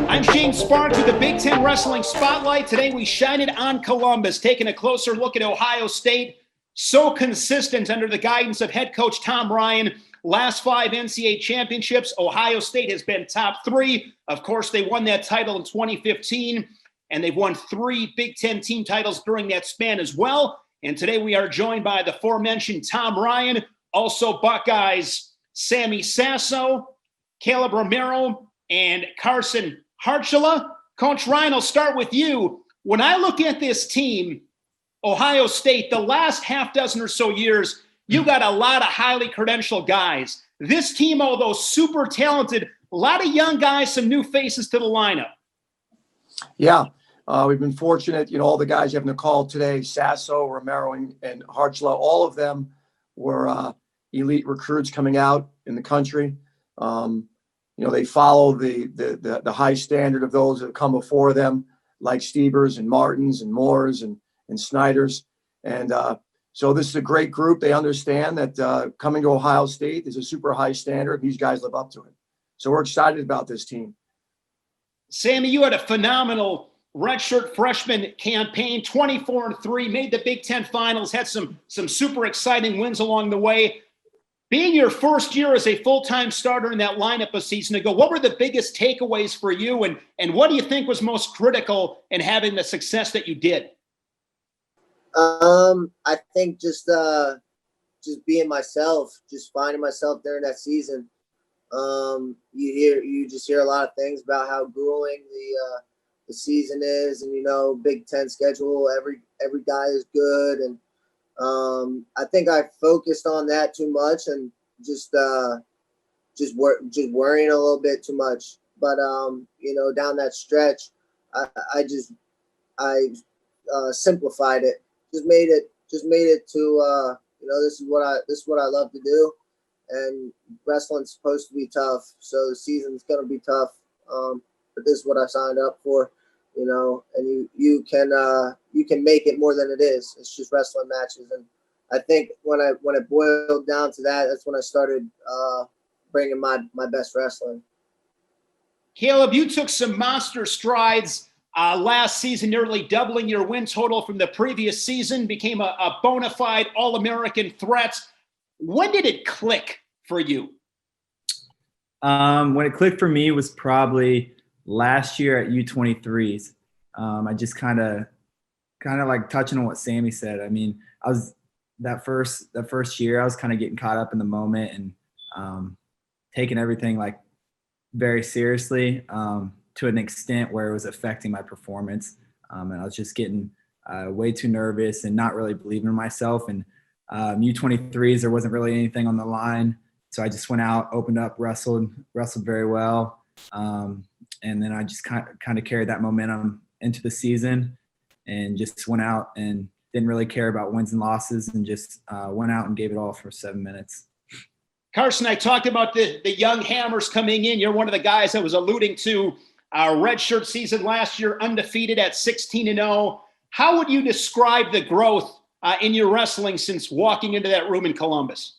I'm Shane Sparks with the Big Ten Wrestling Spotlight. Today we shine it on Columbus, taking a closer look at Ohio State. So consistent under the guidance of head coach Tom Ryan. Last 5 NCAA championships, Ohio State has been top 3. Of course, they won that title in 2015, and they've won 3 Big Ten team titles during that span as well. And today we are joined by the aforementioned Tom Ryan, also Buckeyes Sammy Sasso, Kaleb Romero, and Carson Kharchla. Coach Ryan, I'll start with you. When I look at this team, Ohio State, the last half dozen or so years, you got a lot of highly credentialed guys. This team, although super talented, a lot of young guys, some new faces to the lineup. Yeah, we've been fortunate. All the guys you have in the call today, Sasso, Romero, and Kharchla, all of them were elite recruits coming out in the country. They follow the high standard of those that have come before them, like Stevers and Martins and Moores and Snyders. And so this is a great group. They understand that coming to Ohio State is a super high standard. These guys live up to it. So we're excited about this team. Sammy, you had a phenomenal redshirt freshman campaign, 24-3, made the Big Ten finals, had some super exciting wins along the way. Being your first year as a full-time starter in that lineup a season ago, what were the biggest takeaways for you, and what do you think was most critical in having the success that you did? I think just being myself, just finding myself during that season. You just hear a lot of things about how grueling the season is, and Big Ten schedule. Every guy is good, and I think I focused on that too much and just worrying a little bit too much. But down that stretch, I simplified it. Just made it to this is what I love to do, and wrestling's supposed to be tough, so the season's gonna be tough. But this is what I signed up for. And you can make it more than it is. It's just wrestling matches. And I think when it boiled down to that, that's when I started bringing my best wrestling. Kaleb, you took some monster strides last season, nearly doubling your win total from the previous season, became a bona fide All-American threat. When did it click for you? When it clicked for me was probably last year at U23s. I just kind of like touching on what Sammy said. I mean, I was that first year, I was kind of getting caught up in the moment and taking everything like very seriously to an extent where it was affecting my performance. And I was just getting way too nervous and not really believing in myself. And U23s, there wasn't really anything on the line. So I just went out, opened up, wrestled very well. And then I just kind of carried that momentum into the season and just went out and didn't really care about wins and losses and just went out and gave it all for 7 minutes. Carson, I talked about the young hammers coming in. You're one of the guys I was alluding to. Our redshirt season last year, undefeated at 16-0. How would you describe the growth in your wrestling since walking into that room in Columbus?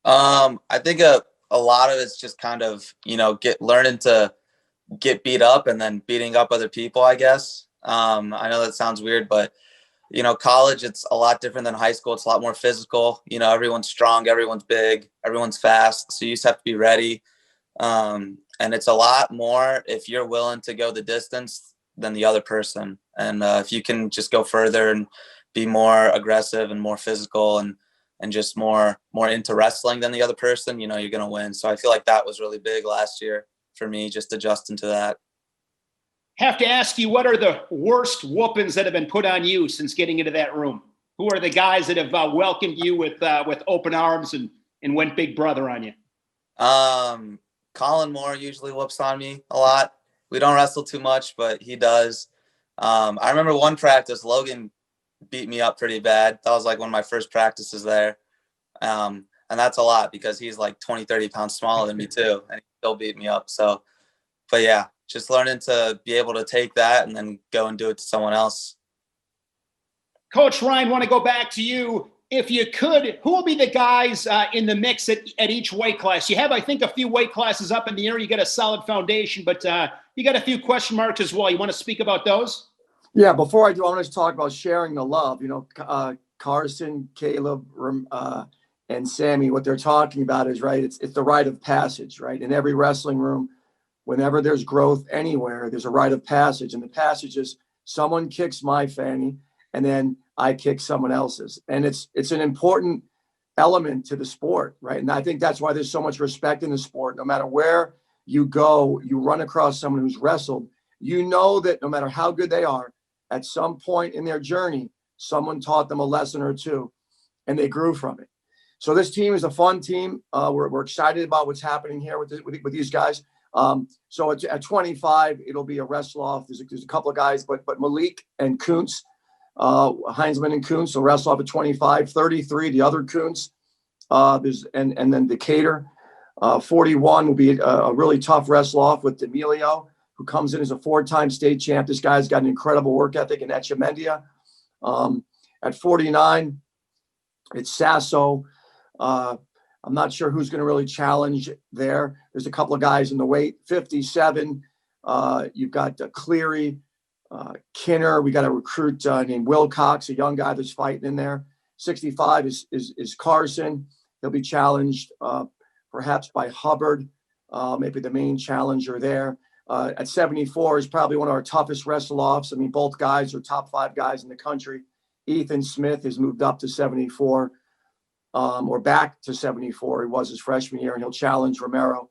I think a lot of it's just kind of, learning to get beat up and then beating up other people, I guess. I know that sounds weird, but, college, it's a lot different than high school. It's a lot more physical. Everyone's strong, everyone's big, everyone's fast. So you just have to be ready. And it's a lot more if you're willing to go the distance than the other person. And if you can just go further and be more aggressive and more physical and just more into wrestling than the other person, you're going to win. So I feel like that was really big last year for me, just adjusting to that. Have to ask you, what are the worst whoopings that have been put on you since getting into that room? Who are the guys that have welcomed you with open arms and went big brother on you? Colin Moore usually whoops on me a lot. We don't wrestle too much, but he does. I remember one practice, Logan beat me up pretty bad. That was like one of my first practices there. And that's a lot because he's like 20, 30 pounds smaller than me too. And he still beat me up. So, but yeah, just learning to be able to take that and then go and do it to someone else. Coach Ryan, want to go back to you. if you could, who will be the guys in the mix at each weight class? You have, I think, a few weight classes up in the air. You got a solid foundation, but you got a few question marks as well. You want to speak about those? Yeah, before I do, I want to talk about sharing the love. You know, Carson, Kaleb, and Sammy, what they're talking about is, right, it's the rite of passage, right? In every wrestling room, whenever there's growth anywhere, there's a rite of passage. And the passage is someone kicks my fanny, and then I kick someone else's. And it's an important element to the sport, right? And I think that's why there's so much respect in the sport. No matter where you go, you run across someone who's wrestled, you know that no matter how good they are, at some point in their journey, someone taught them a lesson or two, and they grew from it. So this team is a fun team. We're excited about what's happening here with these guys. So at 25, it'll be a wrestle off. There's a couple of guys, but Malik and Kuntz, Heinzman and Kuntz will wrestle off at 25. 33, the other Kuntz, and then Decatur. 41 will be a really tough wrestle off with D'Amelio, who comes in as a 4-time state champ. This guy's got an incredible work ethic in Echemendia. At 49, it's Sasso. I'm not sure who's going to really challenge there. There's a couple of guys in the weight. 57, you've got Cleary, Kinner. We got a recruit named Wilcox, a young guy that's fighting in there. 65 is Carson. He'll be challenged perhaps by Hubbard, maybe the main challenger there. At 74 is probably one of our toughest wrestle-offs. I mean, both guys are top 5 guys in the country. Ethan Smith has moved up to 74. Or back to 74. He was his freshman year, and he'll challenge Romero.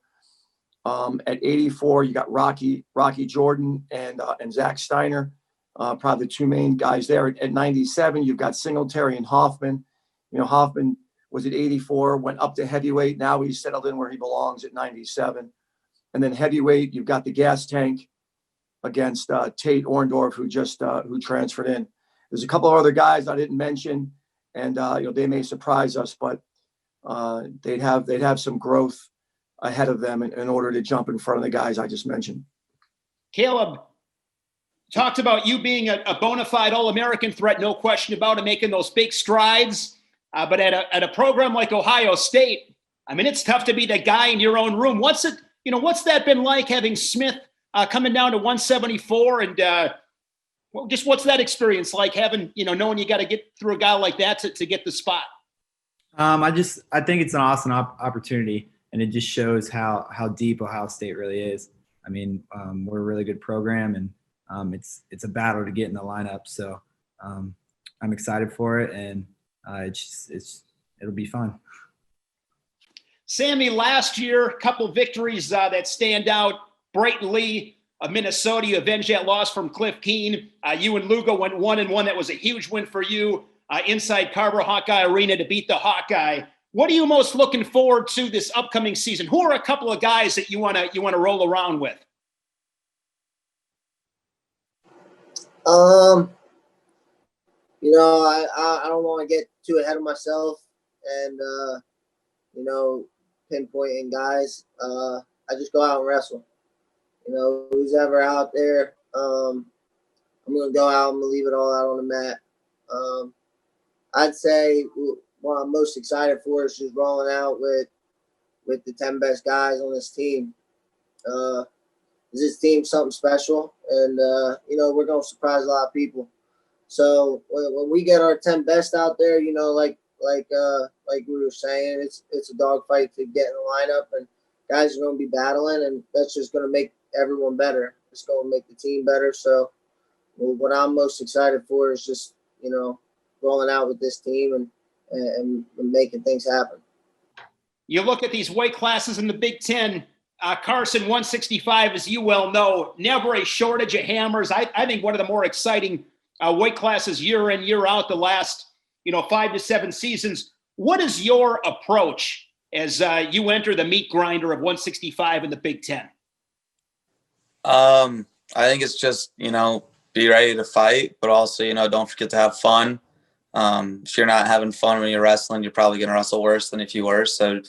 At 84, you got Rocky Jordan and Zach Steiner, probably the 2 main guys there. At 97, you've got Singletary and Hoffman. You know, Hoffman was at 84, went up to heavyweight. Now he's settled in where he belongs at 97. And then heavyweight, you've got the gas tank against Tate Orndorff, who transferred in. There's a couple of other guys I didn't mention. And they may surprise us, but they'd have some growth ahead of them in order to jump in front of the guys I just mentioned. Kaleb talked about you being a bona fide All-American threat, no question about it, making those big strides. But at a program like Ohio State, I mean, it's tough to be the guy in your own room. What's that been like, having Smith coming down to 174 and just what's that experience like, having, knowing you got to get through a guy like that to get the spot? I think it's an awesome opportunity, and it just shows how deep Ohio State really is. I mean, we're a really good program, and it's a battle to get in the lineup. So I'm excited for it, and it'll be fun. Sammy, last year, a couple victories that stand out. Brayton Lee of Minnesota, you avenged that loss from Cliff Keen. You and Lugo went 1-1. That was a huge win for you inside Carver Hawkeye Arena to beat the Hawkeye. What are you most looking forward to this upcoming season? Who are a couple of guys that you want to roll around with? I don't want to get too ahead of myself and pinpointing guys. I just go out and wrestle. Who's ever out there, I'm going to go out and leave it all out on the mat. I'd say what I'm most excited for is just rolling out with the 10 best guys on this team. This team's something special, and, we're going to surprise a lot of people. So when we get our 10 best out there, like we were saying, it's a dogfight to get in the lineup, and guys are going to be battling, and that's just going to make everyone better. It's going to make the team better. So what I'm most excited for is just, rolling out with this team and making things happen. You look at these weight classes in the Big Ten, Carson, 165, as you well know, never a shortage of hammers. I think one of the more exciting weight classes year in, year out, the last, 5 to 7 seasons. What is your approach as you enter the meat grinder of 165 in the Big Ten? I think it's just, be ready to fight, but also, don't forget to have fun. If you're not having fun when you're wrestling, you're probably going to wrestle worse than if you were. So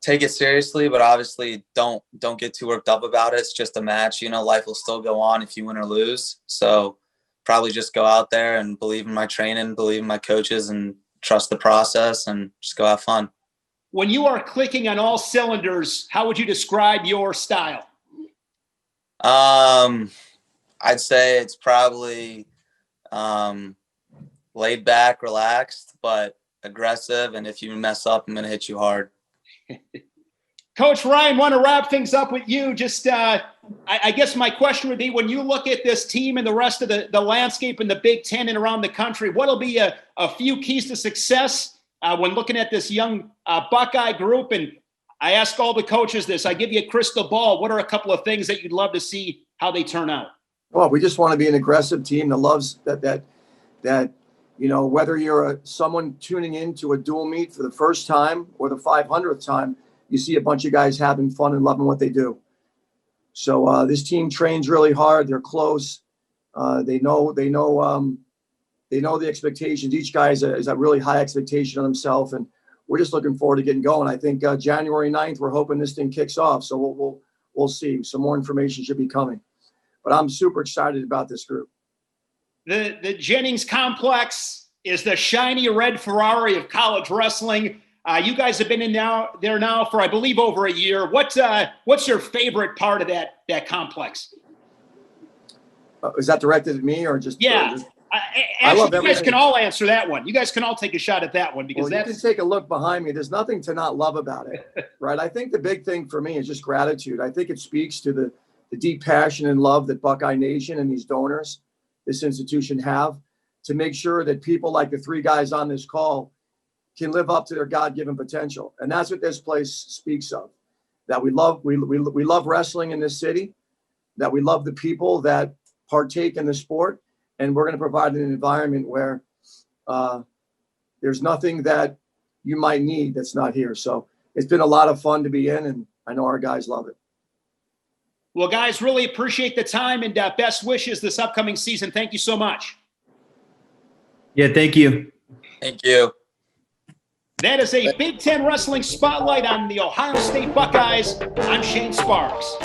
take it seriously, but obviously don't get too worked up about it. It's just a match. Life will still go on if you win or lose. So probably just go out there and believe in my training, believe in my coaches, and trust the process and just go have fun. When you are clicking on all cylinders, how would you describe your style? I'd say it's probably laid back, relaxed, but aggressive. And if you mess up, I'm going to hit you hard. Coach Ryan, want to wrap things up with you. Just, I guess my question would be, when you look at this team and the rest of the landscape in the Big Ten and around the country, what'll be a few keys to success when looking at this young Buckeye group? And I ask all the coaches this. I give you a crystal ball. What are a couple of things that you'd love to see how they turn out? Well, we just want to be an aggressive team that loves that whether you're someone tuning into a dual meet for the first time or the 500th time, you see a bunch of guys having fun and loving what they do. So this team trains really hard. They're close. They know the expectations. Each guy has a really high expectation of himself, and we're just looking forward to getting going. I think January 9th, we're hoping this thing kicks off. So we'll see. Some more information should be coming, but I'm super excited about this group. The Jennings complex is the shiny red Ferrari of college wrestling. You guys have been there now for, I believe, over a year. What's your favorite part of that complex? Is that directed at me or just? Yeah. Actually, you guys can all answer that one. You guys can all take a shot at that one, because you can take a look behind me. There's nothing to not love about it, right? I think the big thing for me is just gratitude. I think it speaks to the deep passion and love that Buckeye Nation and these donors, this institution, have to make sure that people like the three guys on this call can live up to their God-given potential. And that's what this place speaks of, that we love wrestling in this city, that we love the people that partake in the sport. And we're going to provide an environment where there's nothing that you might need that's not here. So it's been a lot of fun to be in, and I know our guys love it. Well, guys, really appreciate the time, and best wishes this upcoming season. Thank you so much. Yeah, thank you. Thank you. That is a Big Ten Wrestling Spotlight on the Ohio State Buckeyes. I'm Shane Sparks.